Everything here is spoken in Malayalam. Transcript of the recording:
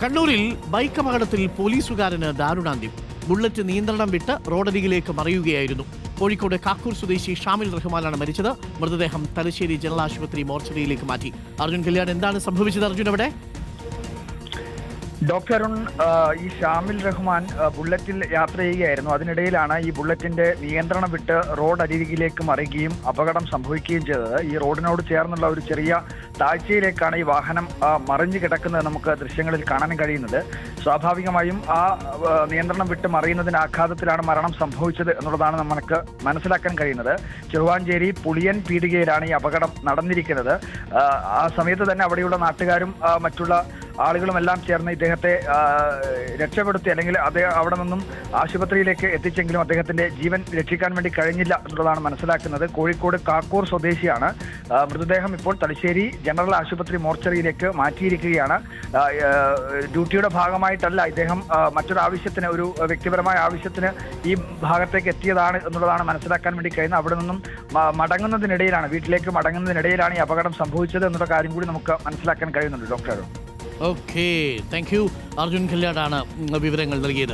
കണ്ണൂരിൽ ബൈക്ക് അപകടത്തിൽ പോലീസുകാരന് ദാരുണാന്ത്യം. ബുള്ളറ്റ് നിയന്ത്രണം വിട്ട് റോഡരികിലേക്ക് മറിയുകയായിരുന്നു. കോഴിക്കോട് കാക്കൂർ സ്വദേശി ഷാമിൽ റഹ്മാനാണ് മരിച്ചത്. മൃതദേഹം തലശ്ശേരി ജനറൽ ആശുപത്രി മോർച്ചറിയിലേക്ക് മാറ്റി. അർജുൻ കല്യാൺ, എന്താണ് സംഭവിച്ചത്? അർജുൻ അവിടെ ഡോക്ടർ അരുൺ, ഈ ഷാമിൽ റഹ്മാൻ ബുള്ളറ്റിൽ യാത്ര ചെയ്യുകയായിരുന്നു. അതിനിടയിലാണ് ഈ ബുള്ളറ്റിന്റെ നിയന്ത്രണം വിട്ട് റോഡ് അരികിലേക്ക് മറിയുകയും അപകടം സംഭവിക്കുകയും ചെയ്തത്. ഈ റോഡിനോട് ചേർന്നുള്ള ഒരു ചെറിയ താഴ്ചയിലേക്കാണ് ഈ വാഹനം മറിഞ്ഞു കിടക്കുന്നത് നമുക്ക് ദൃശ്യങ്ങളിൽ കാണാൻ കഴിയുന്നത്. സ്വാഭാവികമായും ആ നിയന്ത്രണം വിട്ട് മറിയുന്നതിന്റെ ആഘാതത്തിലാണ് മരണം സംഭവിച്ചത് എന്നുള്ളതാണ് നമുക്ക് മനസ്സിലാക്കാൻ കഴിയുന്നത്. ചെറുവാഞ്ചേരി പുളിയൻ പീടികയിലാണ് ഈ അപകടം നടന്നിരിക്കുന്നത്. ആ സമയത്ത് തന്നെ അവിടെയുള്ള നാട്ടുകാരും മറ്റുള്ള ആളുകളും എല്ലാം ചേർന്ന് ഇദ്ദേഹത്തെ രക്ഷപ്പെടുത്തി, അല്ലെങ്കിൽ അദ്ദേഹം അവിടെ നിന്നും ആശുപത്രിയിലേക്ക് എത്തിച്ചെങ്കിലും അദ്ദേഹത്തിന്റെ ജീവൻ രക്ഷിക്കാൻ വേണ്ടി കഴിഞ്ഞില്ല എന്നുള്ളതാണ് മനസ്സിലാക്കുന്നത്. കോഴിക്കോട് കാക്കൂർ സ്വദേശിയാണ്. മൃതദേഹം ഇപ്പോൾ തലശ്ശേരി ജനറൽ ആശുപത്രി മോർച്ചറിയിലേക്ക് മാറ്റിയിരിക്കുകയാണ്. ഡ്യൂട്ടിയുടെ ഭാഗമായിട്ടല്ല ഇദ്ദേഹം മറ്റൊരു ആവശ്യത്തിന്, ഒരു വ്യക്തിപരമായ ആവശ്യത്തിന് ഈ ഭാഗത്തേക്ക് എത്തിയതാണ് എന്നുള്ളതാണ് മനസ്സിലാക്കാൻ വേണ്ടി കഴിയുന്നത്. അവിടെ നിന്നും മടങ്ങുന്നതിനിടയിലാണ്, വീട്ടിലേക്ക് മടങ്ങുന്നതിനിടയിലാണ് ഈ അപകടം സംഭവിച്ചത് എന്നുള്ള കാര്യം കൂടി നമുക്ക് മനസ്സിലാക്കാൻ കഴിയുന്നുണ്ട്. Doctor okay, thank you. Arjun കല്യാണാണ് വിവരങ്ങൾ നൽകിയത്.